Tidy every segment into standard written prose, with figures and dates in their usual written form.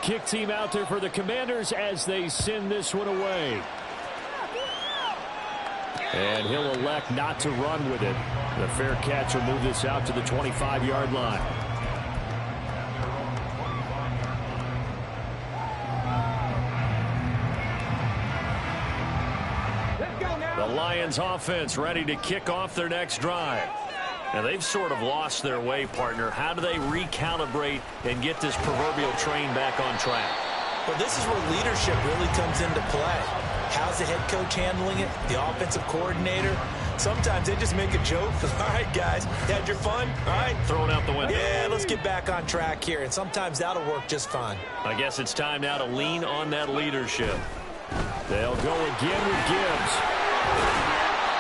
Kick team out there for the Commanders as they send this one away. And he'll elect not to run with it. The fair catch will move this out to the 25-yard line. The Lions offense ready to kick off their next drive. Now, they've sort of lost their way, partner. How do they recalibrate and get this proverbial train back on track? Well, this is where leadership really comes into play. How's the head coach handling it? The offensive coordinator? Sometimes they just make a joke. All right, guys, had your fun? All right. Throw it out the window. Yeah, let's get back on track here. And sometimes that'll work just fine. I guess it's time now to lean on that leadership. They'll go again with Gibbs.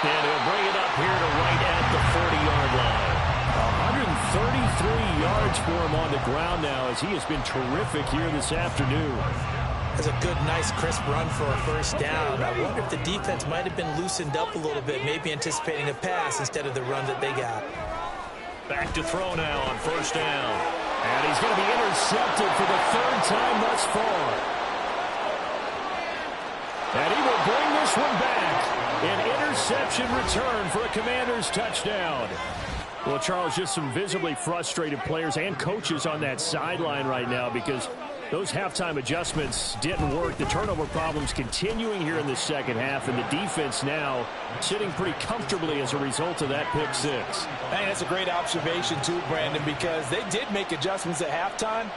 And he'll bring it up here to right at the 40-yard line. 133 yards for him on the ground now as he has been terrific here this afternoon. That's a good, nice, crisp run for a first down. I wonder if the defense might have been loosened up a little bit, maybe anticipating a pass instead of the run that they got. Back to throw now on first down. And he's going to be intercepted for the third time thus far. And he will bring this one back. An interception return for a Commanders touchdown. Well, Charles, just some visibly frustrated players and coaches on that sideline right now because those halftime adjustments didn't work. The turnover problems continuing here in the second half, and the defense now sitting pretty comfortably as a result of that pick six. Hey, that's a great observation too, Brandon, because they did make adjustments at halftime.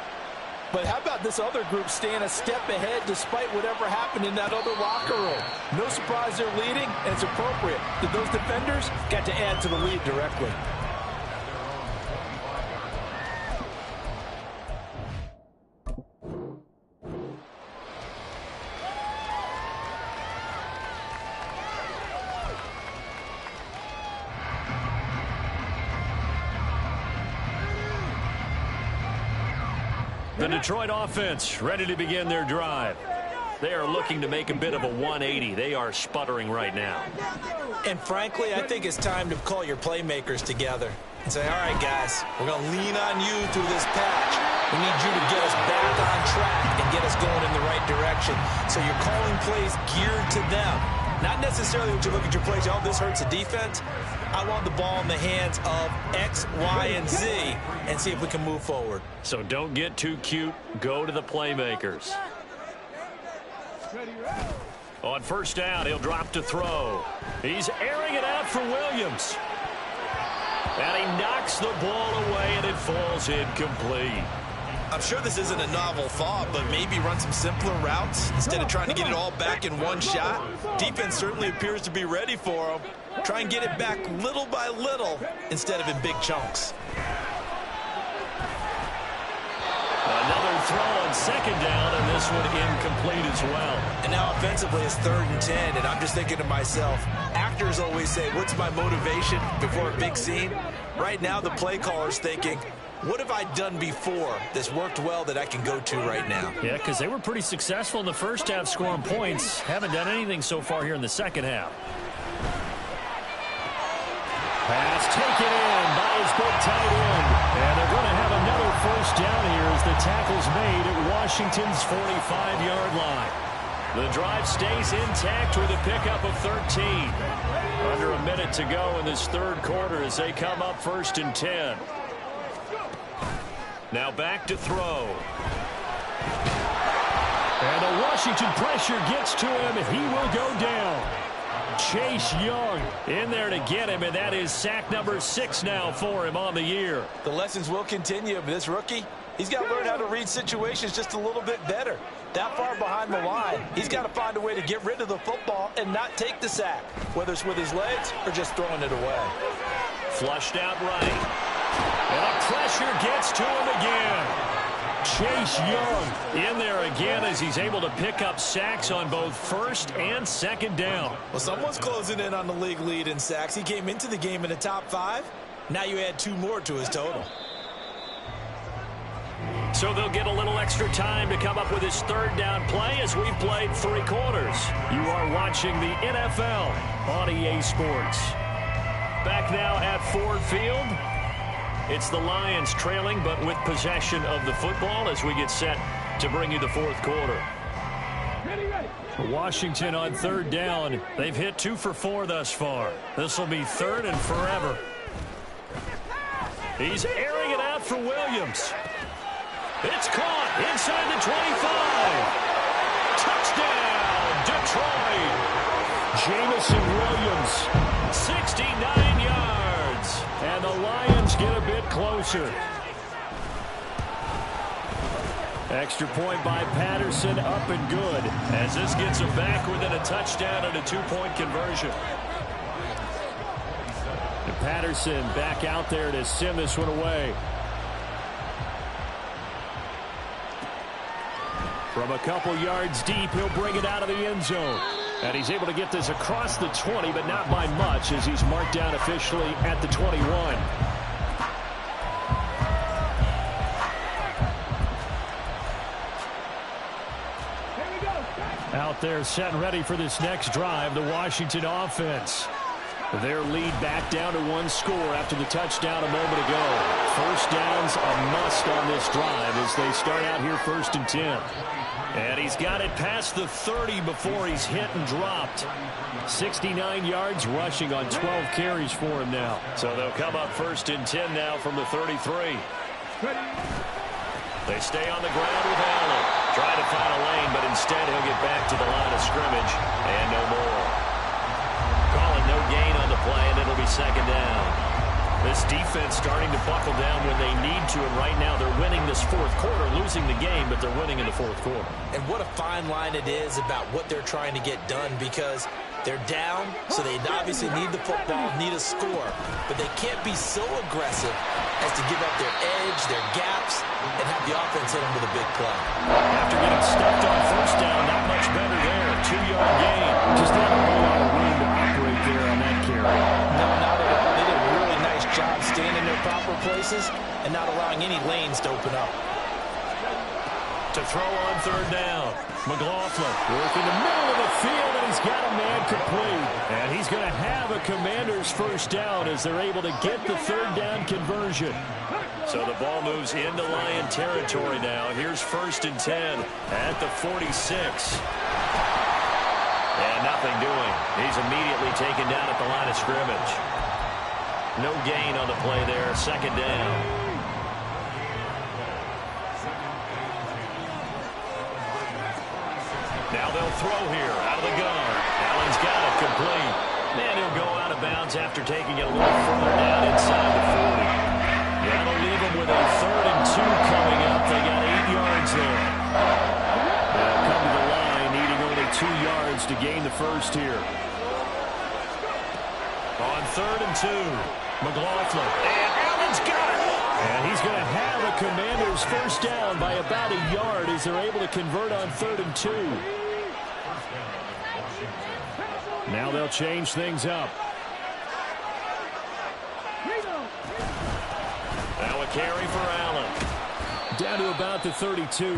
But how about this other group staying a step ahead despite whatever happened in that other locker room? No surprise they're leading, and it's appropriate that those defenders got to add to the lead directly. The Detroit offense ready to begin their drive. They are looking to make a bit of a 180. They are sputtering right now. And frankly, I think it's time to call your playmakers together and say, all right, guys, we're going to lean on you through this patch. We need you to get us back on track and get us going in the right direction. So you're calling plays geared to them. Not necessarily when you look at your plays, oh, this hurts the defense. I want the ball in the hands of X, Y, and Z and see if we can move forward. So don't get too cute. Go to the playmakers. On first down, he'll drop to throw. He's airing it out for Williams. And he knocks the ball away, and it falls incomplete. I'm sure this isn't a novel thought, but maybe run some simpler routes instead of trying to get it all back in one shot. Defense certainly appears to be ready for him. Try and get it back little by little instead of in big chunks. Another throw on second down, and this one incomplete as well. And now offensively it's 3rd and 10, and I'm just thinking to myself, actors always say, what's my motivation before a big scene? Right now the play caller's thinking, what have I done before that's worked well that I can go to right now? Yeah, because they were pretty successful in the first half scoring points. Haven't done anything so far here in the second half. Pass taken in by his big tight end. And they're going to have another first down here as the tackle's made at Washington's 45-yard line. The drive stays intact with a pickup of 13. Under a minute to go in this third quarter as they come up 1st and 10. Now back to throw. And the Washington pressure gets to him, and he will go down. Chase Young in there to get him, and that is sack number 6 now for him on the year. The lessons will continue, but this rookie, he's got to learn how to read situations just a little bit better. That far behind the line, he's got to find a way to get rid of the football and not take the sack, whether it's with his legs or just throwing it away. Flushed out right. And the pressure gets to him again. Chase Young in there again as he's able to pick up sacks on both first and second down. Well, someone's closing in on the league lead in sacks. He came into the game in the top 5. Now you add 2 more to his total. So they'll get a little extra time to come up with his third down play as we've played 3 quarters. You are watching the NFL on EA Sports. Back now at Ford Field. It's the Lions trailing, but with possession of the football as we get set to bring you the fourth quarter. Washington on third down. They've hit 2 for 4 thus far. This will be third and forever. He's airing it out for Williams. It's caught inside the 25. Touchdown, Detroit. Jamison Williams, 69 yards. And the Lions get a bit closer. Extra point by Patterson, up and good. As this gets him back within a touchdown and a 2-point conversion. And Patterson back out there to send this one away. From a couple yards deep, he'll bring it out of the end zone. And he's able to get this across the 20, but not by much, as he's marked down officially at the 21. Out there set and ready for this next drive, the Washington offense. Their lead back down to 1 score after the touchdown a moment ago. First down's a must on this drive as they start out here 1st and 10. And he's got it past the 30 before he's hit and dropped. 69 yards rushing on 12 carries for him now. So they'll come up 1st and 10 now from the 33. They stay on the ground with Allen. Try to find a lane, but instead he'll get back to the line of scrimmage and no more. Calling no gain on the play, and it'll be 2nd down. This defense starting to buckle down when they need to, and right now they're winning this 4th quarter, losing the game, but they're winning in the 4th quarter. And what a fine line it is about what they're trying to get done, because they're down, so they obviously need the football, need a score, but they can't be so aggressive as to give up their edge, their gaps, and have the offense hit them with a big play. After getting stuffed on 1st down, not much better there. 2-yard gain. Just not a whole lot of room to operate there on that carry. No, not at all. They did a really nice job staying in their proper places and not allowing any lanes to open up. To throw on 3rd down. McLaughlin working the middle of the field, and he's got a man complete. And he's going to have a Commanders 1st down as they're able to get the 3rd down conversion. So the ball moves into Lion territory now. Here's 1st and 10 at the 46. And nothing doing. He's immediately taken down at the line of scrimmage. No gain on the play there. 2nd down. Now they'll throw here out of the gun. Allen's got it complete. And he'll go out of bounds after taking it a little further down inside the 40. That'll leave them with a 3rd and 2 coming up. They got 8 yards there. They'll come to the line, needing only 2 yards to gain the 1st here. On 3rd and 2, McLaughlin. And Allen's got it. And he's going to have a Commanders 1st down by about a yard as they're able to convert on 3rd and 2. Now they'll change things up. Now a carry for Allen. Down to about the 32.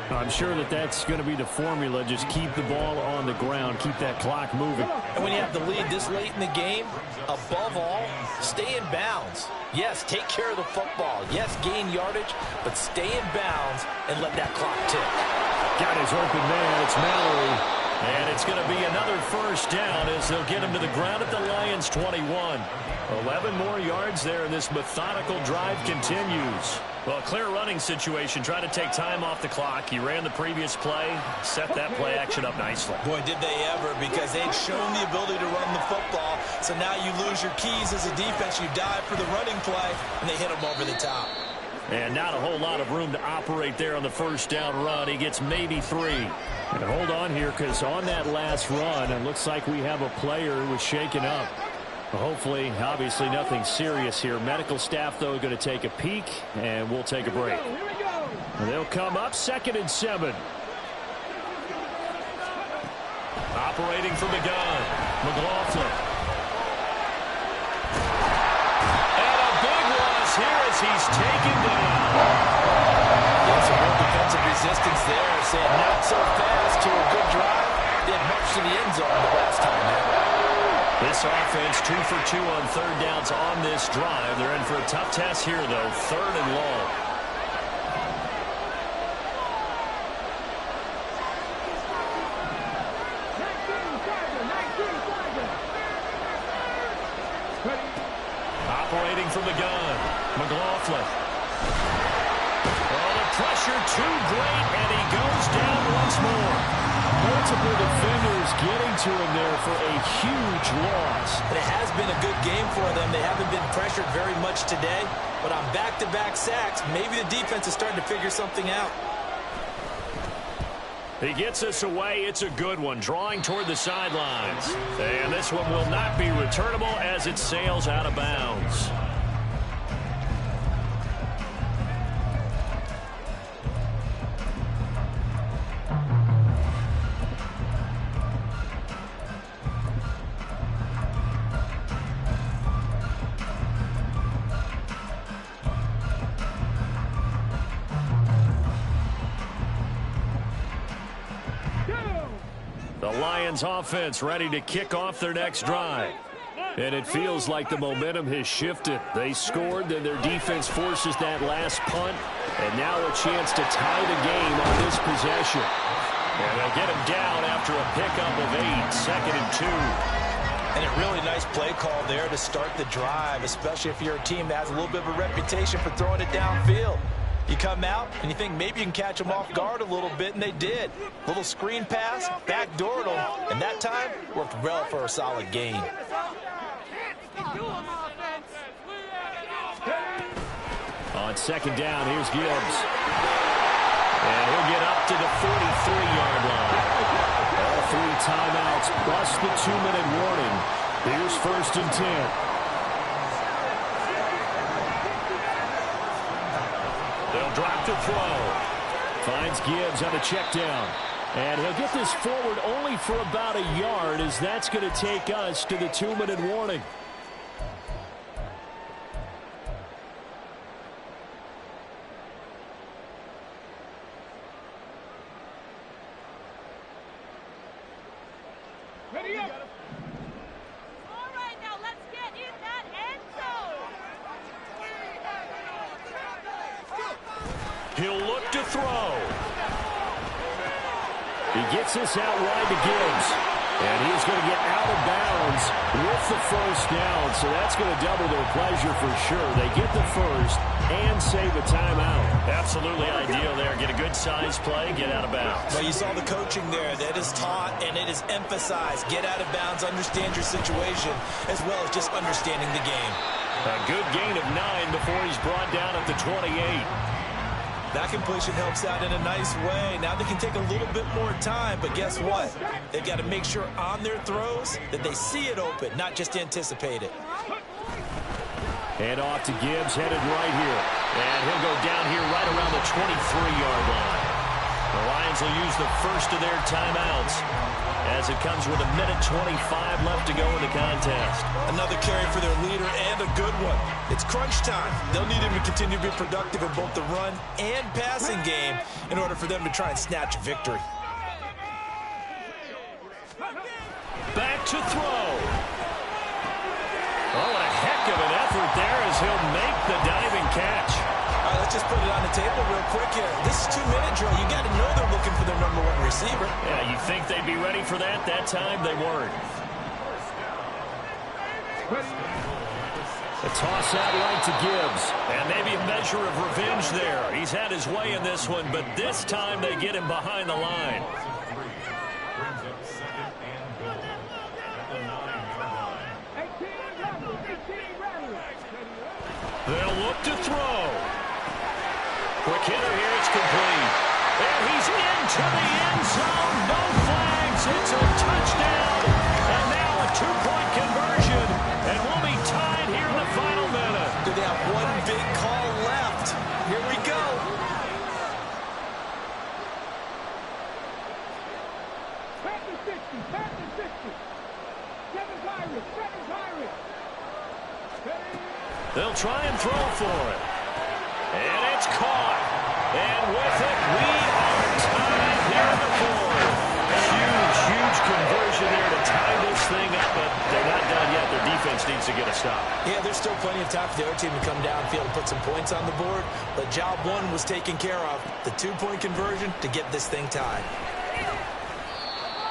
I'm sure that's going to be the formula. Just keep the ball on the ground. Keep that clock moving. And when you have the lead this late in the game, above all, stay in bounds. Yes, take care of the football. Yes, gain yardage, but stay in bounds and let that clock tick. Got his open man. It's Mallory. And it's going to be another 1st down as they'll get him to the ground at the Lions' 21. 11 more yards there, and this methodical drive continues. Well, clear running situation. Try to take time off the clock. He ran the previous play, set that play action up nicely. Boy, did they ever, because they'd shown the ability to run the football. So now you lose your keys as a defense. You dive for the running play, and they hit them over the top. And not a whole lot of room to operate there on the 1st down run. He gets maybe 3. And hold on here, because on that last run, it looks like we have a player who was shaken up. Hopefully, obviously nothing serious here. Medical staff, though, going to take a peek, and we'll take a break. They'll come up 2nd and 7. Operating from the gun, McLaughlin. And a big loss here as he's taken down. Some good defensive resistance there, saying not so fast to a good drive. Did much to the end zone the last time there. This offense 2 for 2 on third downs on this drive. They're in for a tough test here, though. Third and long. Operating from the gun, McLaughlin. Oh, the pressure too great, and he goes down once more. Multiple defenders getting to him there for a huge loss. But it has been a good game for them. They haven't been pressured very much today, but on back-to-back sacks, maybe the defense is starting to figure something out. He gets us away. It's a good one, drawing toward the sidelines. And this one will not be returnable as it sails out of bounds. The Lions offense ready to kick off their next drive. And it feels like the momentum has shifted. They scored, then their defense forces that last punt. And now a chance to tie the game on this possession. And they'll get him down after a pickup of 8, second and 2. And a really nice play call there to start the drive, especially if you're a team that has a little bit of a reputation for throwing it downfield. You come out and you think maybe you can catch them off guard a little bit, and they did. Little screen pass, backdoored them, and that time worked well for a solid gain. On second down, here's Gibbs. And he'll get up to the 43-yard line. All 3 timeouts plus the 2-minute warning. Here's first and 10. They'll drop to throw. Finds Gibbs on the check down. And he'll get this forward only for about a yard, as that's going to take us to the 2-minute warning. Ready up. All right, now let's get in that end zone. He'll look to throw. He gets this out wide to Gibbs. And he's going to get out of bounds with the first down. So that's going to double their pleasure for sure. They get the first and save a timeout. Absolutely ideal there. Get a good size play, get out of bounds. Well, you saw the coaching there. That is taught and it is emphasized. Get out of bounds, understand your situation, as well as just understanding the game. A good gain of 9 before he's brought down at the 28. That completion helps out in a nice way. Now they can take a little bit more time, but guess what? They've got to make sure on their throws that they see it open, not just anticipate it. Hand off to Gibbs, headed right here. And he'll go down here right around the 23-yard line. The Lions will use the first of their timeouts as it comes with 1:25 left to go in the contest. Another carry for their leader and a good one. It's crunch time. They'll need him to continue to be productive in both the run and passing game in order for them to try and snatch a victory. Back to throw. Oh, what a heck of an effort there as he'll make the diving catch. All right, let's just put it on the table real quick here. This is 2-minute drill. You got to know they're looking for their #1 receiver. Yeah, you think they'd be ready for that? That time they weren't. A toss out right to Gibbs. And maybe a measure of revenge there. He's had his way in this one, but this time they get him behind the line. They'll look to throw. Quick hitter here, it's complete. And he's into the end zone. No flags. It's a touchdown. And now a 2-point conversion. And we'll be tied here in the final minute. Do they have one big call left? Here we go. Back to 60. Back to 60. Seven Pirates. They'll try and throw for it. And it's caught. And with it, we are tied here in the fourth. Huge, huge conversion there to tie this thing up, but they're not done. to get a stop. Yeah, there's still plenty of time for the other team to come downfield and put some points on the board. But job one was taken care of. The 2-point conversion to get this thing tied.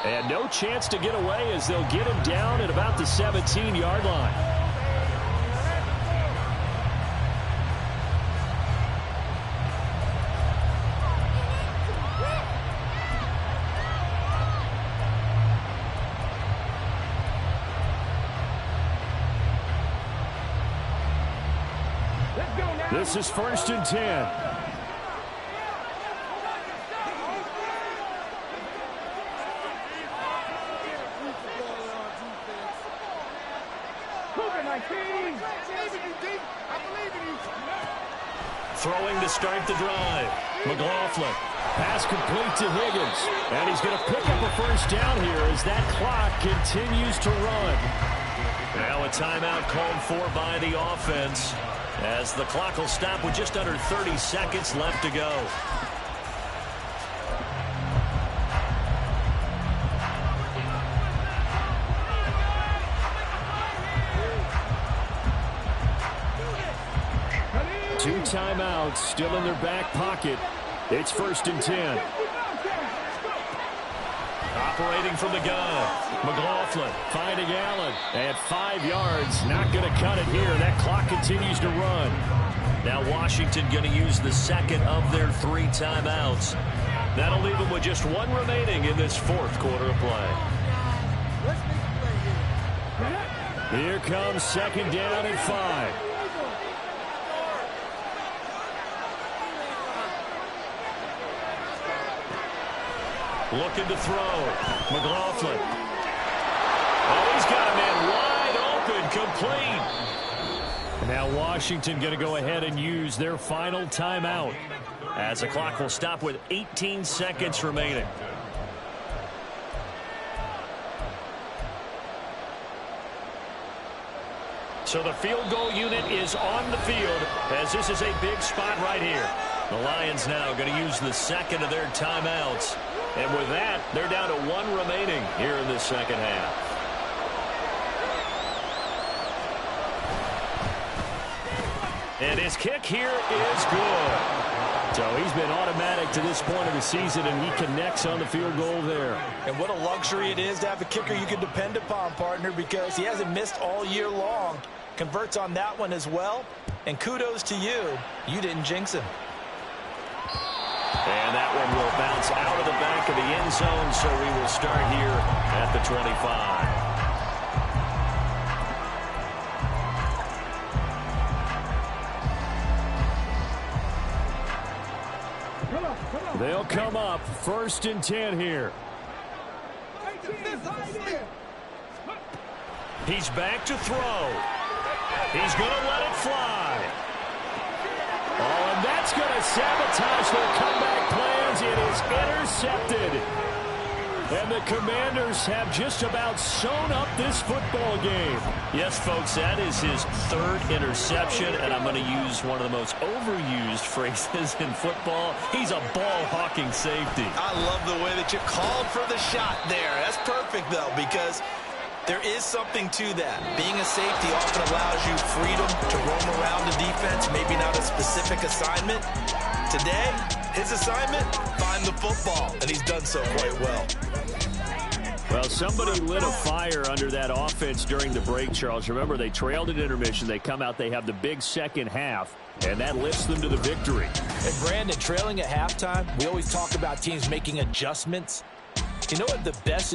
And no chance to get away as they'll get him down at about the 17-yard line. This is 1st and 10. Throwing to start the drive. McLaughlin. Pass complete to Higgins. And he's going to pick up a first down here as that clock continues to run. Now a timeout called for by the offense, as the clock will stop with just under 30 seconds left to go. Two timeouts still in their back pocket. It's 1st and 10. Operating from the gun. McLaughlin finding Allen at 5 yards. Not going to cut it here. That clock continues to run. Now Washington going to use the second of their 3 timeouts. That'll leave them with just 1 remaining in this 4th quarter of play. Here comes 2nd down and 5. Looking to throw. McLaughlin. Oh, he's got a man wide open, complete. Now Washington going to go ahead and use their final timeout, as the clock will stop with 18 seconds remaining. So the field goal unit is on the field, as this is a big spot right here. The Lions now going to use the second of their timeouts. And with that, they're down to 1 remaining here in this second half. And his kick here is good. So he's been automatic to this point of the season, and he connects on the field goal there. And what a luxury it is to have a kicker you can depend upon, partner, because he hasn't missed all year long. Converts on that one as well. And kudos to you. You didn't jinx him. And that one will bounce out of the back of the end zone, so we will start here at the 25. They'll come up 1st and 10 here. He's back to throw. He's going to let it fly. Oh, and that's going to sabotage their comeback plans. It is intercepted. And the Commanders have just about sewn up this football game. Yes, folks, that is his 3rd interception, and I'm going to use one of the most overused phrases in football. He's a ball-hawking safety. I love the way that you called for the shot there. That's perfect, though, because there is something to that. Being a safety often allows you freedom to roam around the defense, maybe not a specific assignment. Today, his assignment, find the football, and he's done so quite well. Well, somebody lit a fire under that offense during the break, Charles. Remember, they trailed at intermission. They come out, they have the big second half, and that lifts them to the victory. And Brandon, trailing at halftime, we always talk about teams making adjustments. You know what the best